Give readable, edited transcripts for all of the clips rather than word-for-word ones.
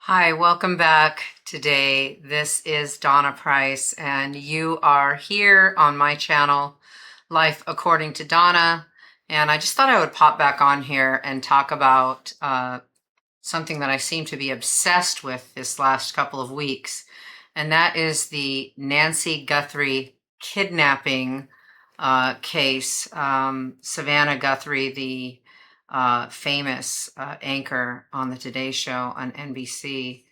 Hi, welcome back today. This is Donna Price, and you are here on my channel, Life According to Donna. And I just thought I would pop back on here and talk about something that I seem to be obsessed with this last couple of weeks, and that is the Nancy Guthrie kidnapping case. Savannah Guthrie, the famous anchor on the Today Show on NBC,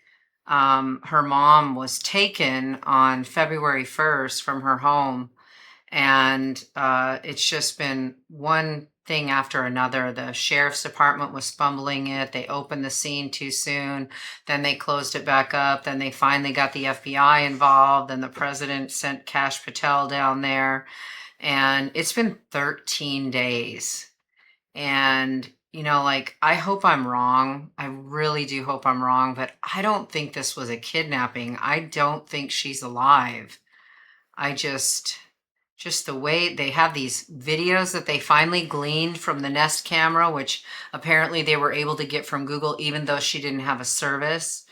her mom was taken on February 1st from her home, and it's just been one thing after another. The sheriff's department was fumbling it. They opened the scene too soon. Then they closed it back up. Then they finally got the FBI involved. Then the president sent Kash Patel down there. And it's been 13 days. And, I hope I'm wrong. I really do hope I'm wrong, but I don't think this was a kidnapping. I don't think she's alive. I just the way they have these videos that they finally gleaned from the Nest camera, which apparently they were able to get from Google, even though she didn't have a service.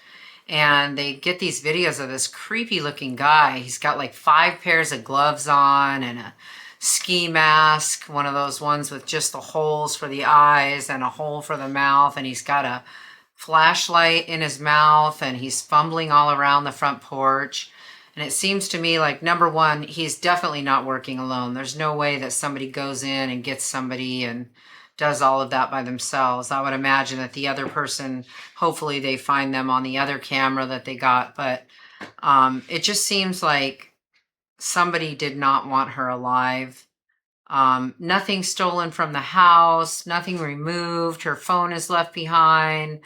And they get these videos of this creepy looking guy. He's got like 5 pairs of gloves on and a ski mask, one of those ones with just the holes for the eyes and a hole for the mouth. And he's got a flashlight in his mouth and he's fumbling all around the front porch. And it seems to me like, number one, he's definitely not working alone. There's no way that somebody goes in and gets somebody and does all of that by themselves. I would imagine that the other person, hopefully they find them on the other camera that they got. But it just seems like somebody did not want her alive. Nothing stolen from the house, nothing removed. Her phone is left behind.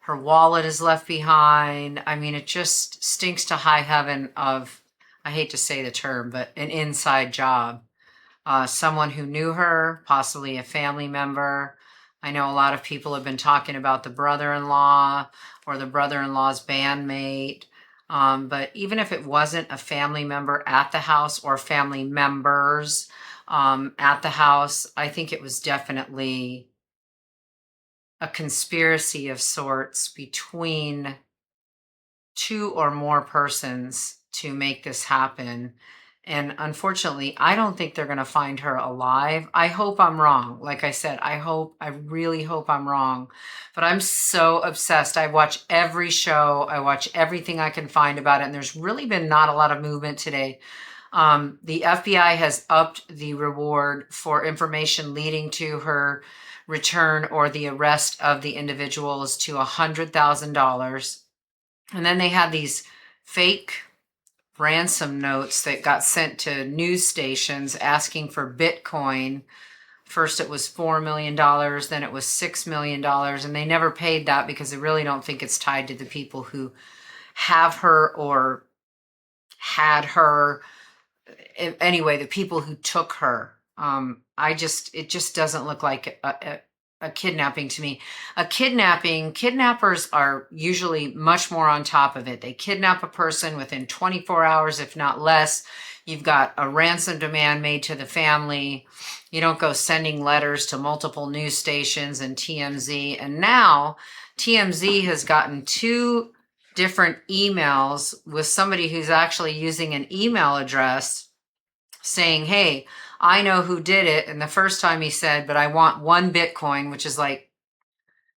Her wallet is left behind. I mean, it just stinks to high heaven of, I hate to say the term, but an inside job. Someone who knew her, possibly a family member. I know a lot of people have been talking about the brother-in-law or the brother-in-law's bandmate. But even if it wasn't a family member at the house or family members at the house, I think it was definitely a conspiracy of sorts between two or more persons to make this happen. And unfortunately, I don't think they're going to find her alive. I hope I'm wrong. Like I said, I really hope I'm wrong. But I'm so obsessed. I watch every show, I watch everything I can find about it. And there's really been not a lot of movement today. The FBI has upped the reward for information leading to her return or the arrest of the individuals to $100,000. And then they had these fake ransom notes that got sent to news stations asking for Bitcoin. First it was $4 million, then it was $6 million, and they never paid that because they really don't think it's tied to the people who have her or had her. Anyway, the people who took her. It just doesn't look like a kidnapping to me. Kidnappers are usually much more on top of it. They kidnap a person within 24 hours, if not less. You've got a ransom demand made to the family. You don't go sending letters to multiple news stations and TMZ. And now TMZ has gotten two different emails with somebody who's actually using an email address saying, hey, I know who did it. And the first time he said, but I want 1 Bitcoin, which is like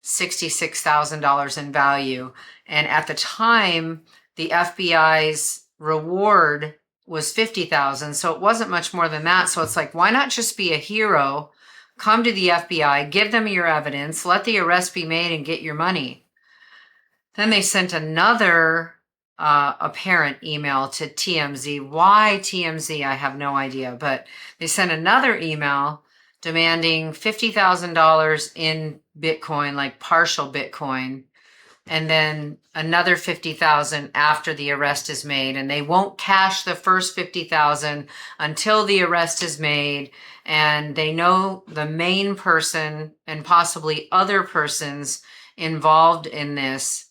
$66,000 in value. And at the time, the FBI's reward was 50,000. So it wasn't much more than that. So it's like, why not just be a hero? Come to the FBI, give them your evidence, let the arrest be made and get your money. Then they sent another apparent email to TMZ. Why TMZ? I have no idea. But they sent another email demanding $50,000 in Bitcoin, like partial Bitcoin, and then another 50,000 after the arrest is made. And they won't cash the first 50,000 until the arrest is made. And they know the main person and possibly other persons involved in this,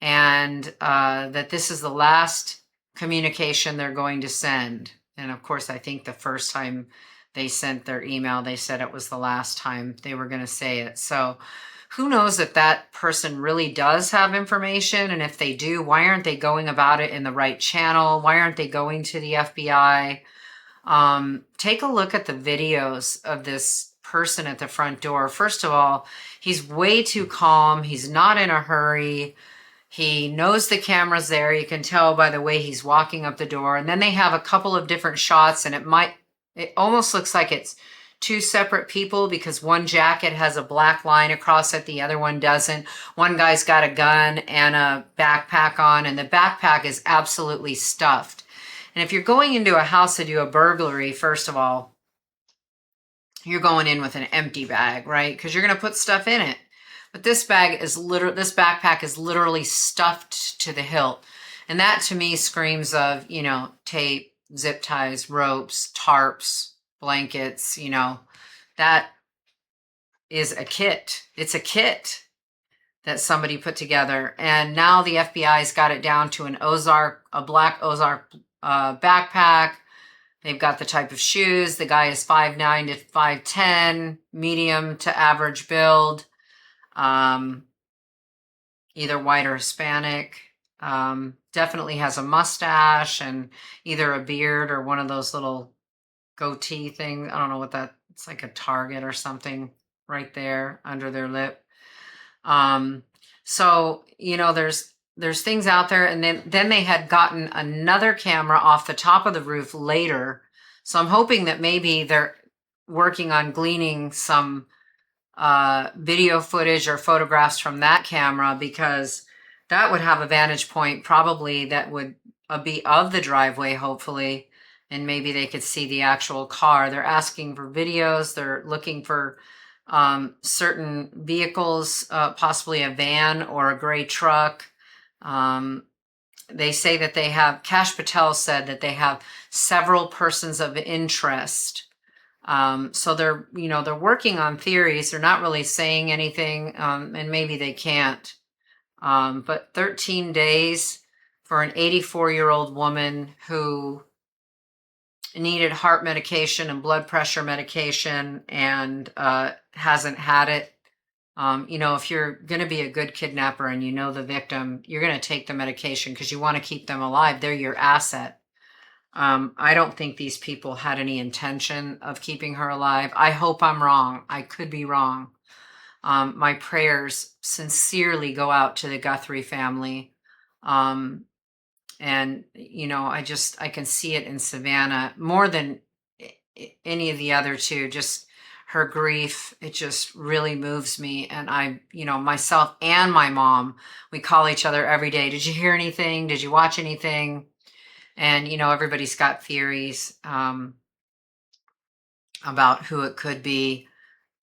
and that this is the last communication they're going to send. And of course, I think the first time they sent their email, they said it was the last time they were going to say it. So who knows if that person really does have information? And if they do, why aren't they going about it in the right channel? Why aren't they going to the FBI? Take a look at the videos of this person at the front door. First of all, he's way too calm. He's not in a hurry. He knows the camera's there. You can tell by the way he's walking up the door. And then they have a couple of different shots, and it almost looks like it's two separate people because one jacket has a black line across it, the other one doesn't. One guy's got a gun and a backpack on, and the backpack is absolutely stuffed. And if you're going into a house to do a burglary, first of all, you're going in with an empty bag, right? Because you're going to put stuff in it. But this backpack is literally stuffed to the hilt. And that to me screams of, tape, zip ties, ropes, tarps, blankets, that is a kit. It's a kit that somebody put together. And now the FBI's got it down to a black Ozark backpack. They've got the type of shoes. The guy is 5'9" to 5'10", medium to average build, either white or Hispanic. Definitely has a mustache and either a beard or one of those little goatee things. I don't know what that, it's like a target or something right there under their lip. So, there's things out there, and then they had gotten another camera off the top of the roof later. So I'm hoping that maybe they're working on gleaning some video footage or photographs from that camera, because that would have a vantage point probably that would be of the driveway, hopefully, and maybe they could see the actual car. They're asking for videos. They're looking for certain vehicles, possibly a van or a gray truck. They say that they have, Kash Patel said that they have several persons of interest. So they're working on theories. They're not really saying anything, and maybe they can't. But 13 days for an 84-year-old woman who needed heart medication and blood pressure medication and hasn't had it. If you're going to be a good kidnapper and you know the victim, you're going to take the medication because you want to keep them alive. They're your asset. I don't think these people had any intention of keeping her alive. I hope I'm wrong. I could be wrong. My prayers sincerely go out to the Guthrie family. And, I can see it in Savannah more than any of the other two, just her grief. It just really moves me. And I, myself and my mom, we call each other every day. Did you hear anything? Did you watch anything? And, everybody's got theories about who it could be.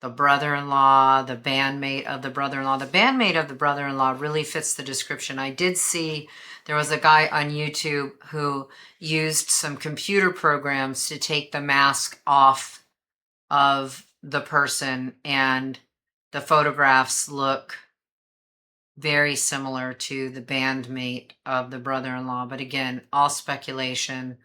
The brother-in-law, the bandmate of the brother-in-law. The bandmate of the brother-in-law really fits the description. I did see there was a guy on YouTube who used some computer programs to take the mask off of the person, and the photographs look very similar to the bandmate of the brother-in-law. But again, all speculation.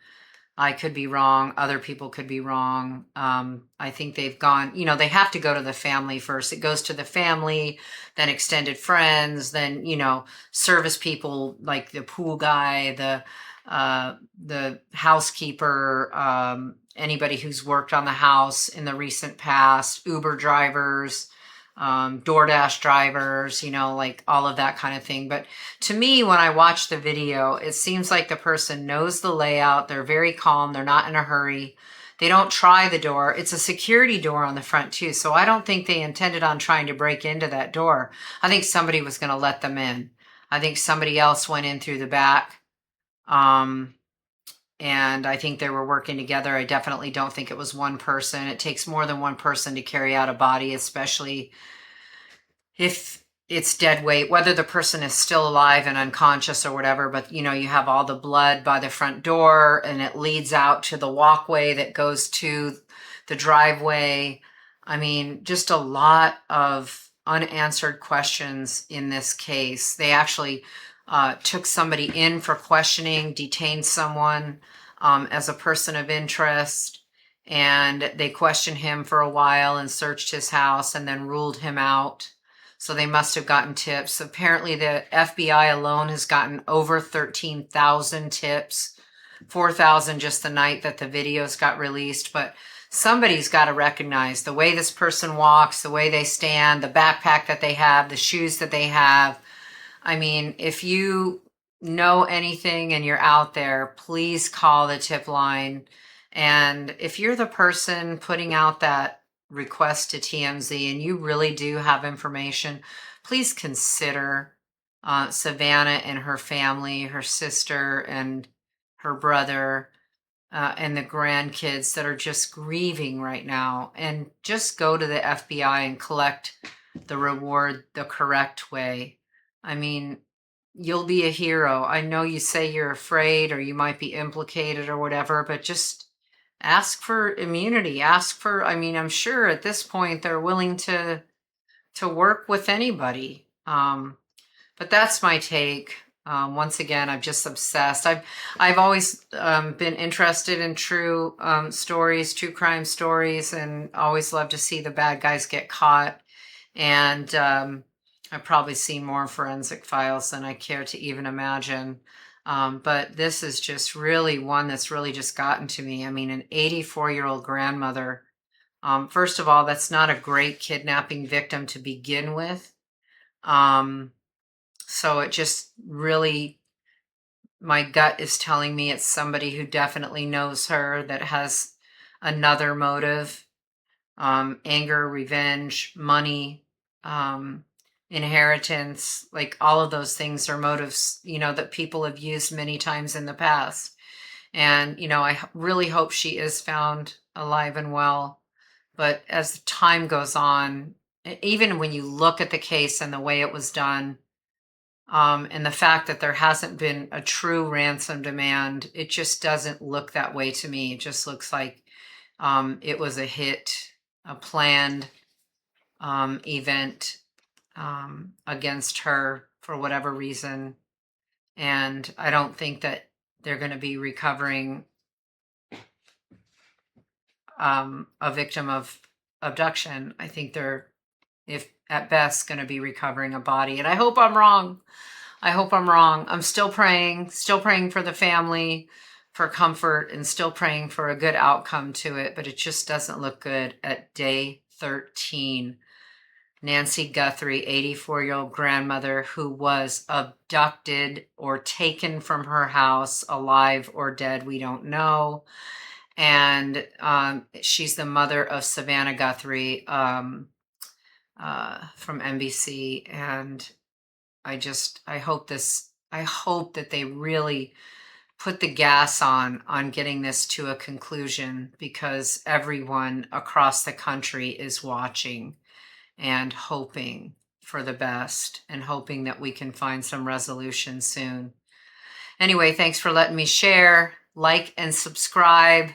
I could be wrong. Other people could be wrong. I think they've gone, they have to go to the family first. It goes to the family, then extended friends, then, service people like the pool guy, the housekeeper, anybody who's worked on the house in the recent past, Uber drivers, DoorDash drivers, like all of that kind of thing. But to me, when I watch the video, it seems like the person knows the layout. They're very calm. They're not in a hurry. They don't try the door. It's a security door on the front too. So I don't think they intended on trying to break into that door. I think somebody was going to let them in. I think somebody else went in through the back. And I think they were working together. I definitely don't think it was one person. It takes more than one person to carry out a body, especially if it's dead weight, whether the person is still alive and unconscious or whatever. But, you have all the blood by the front door, and it leads out to the walkway that goes to the driveway. I mean, just a lot of unanswered questions in this case. They actually took somebody in for questioning, detained someone as a person of interest, and they questioned him for a while and searched his house and then ruled him out. So they must have gotten tips. Apparently the FBI alone has gotten over 13,000 tips, 4,000 just the night that the videos got released. But somebody's got to recognize the way this person walks, the way they stand, the backpack that they have, the shoes that they have. I mean, if you know anything and you're out there, please call the tip line. And if you're the person putting out that request to TMZ and you really do have information, please consider Savannah and her family, her sister and her brother, and the grandkids that are just grieving right now, and just go to the FBI and collect the reward the correct way. I mean, you'll be a hero. I know you say you're afraid or you might be implicated or whatever, but just ask for immunity. Ask for, I mean, I'm sure at this point they're willing to work with anybody. But that's my take. Once again, I'm just obsessed. I've always been interested in true stories, true crime stories, and always love to see the bad guys get caught. And I've probably seen more forensic files than I care to even imagine. But this is just really one that's really just gotten to me. I mean, an 84-year-old grandmother. First of all, that's not a great kidnapping victim to begin with. So it just really, my gut is telling me it's somebody who definitely knows her, that has another motive, anger, revenge, money, inheritance, like all of those things are motives, that people have used many times in the past. And, I really hope she is found alive and well. But as the time goes on, even when you look at the case and the way it was done, and the fact that there hasn't been a true ransom demand, it just doesn't look that way to me. It just looks like it was a hit, a planned event against her for whatever reason. And I don't think that they're going to be recovering a victim of abduction. I think they're, if at best, going to be recovering a body. And I hope I'm wrong. I hope I'm wrong. I'm still praying for the family, for comfort, and still praying for a good outcome to it, but it just doesn't look good at day 13. Nancy Guthrie, 84-year-old grandmother who was abducted or taken from her house, alive or dead, we don't know. And she's the mother of Savannah Guthrie from NBC. And I hope that they really put the gas on getting this to a conclusion, because everyone across the country is watching and hoping for the best and hoping that we can find some resolution soon. Anyway, thanks for letting me share. Like and subscribe.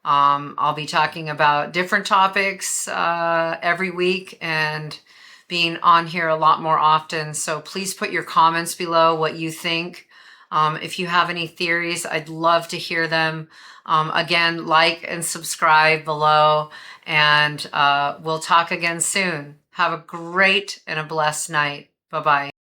I'll be talking about different topics every week and being on here a lot more often. So please put your comments below what you think. If you have any theories, I'd love to hear them. Again, like and subscribe below, and we'll talk again soon. Have a great and a blessed night. Bye-bye.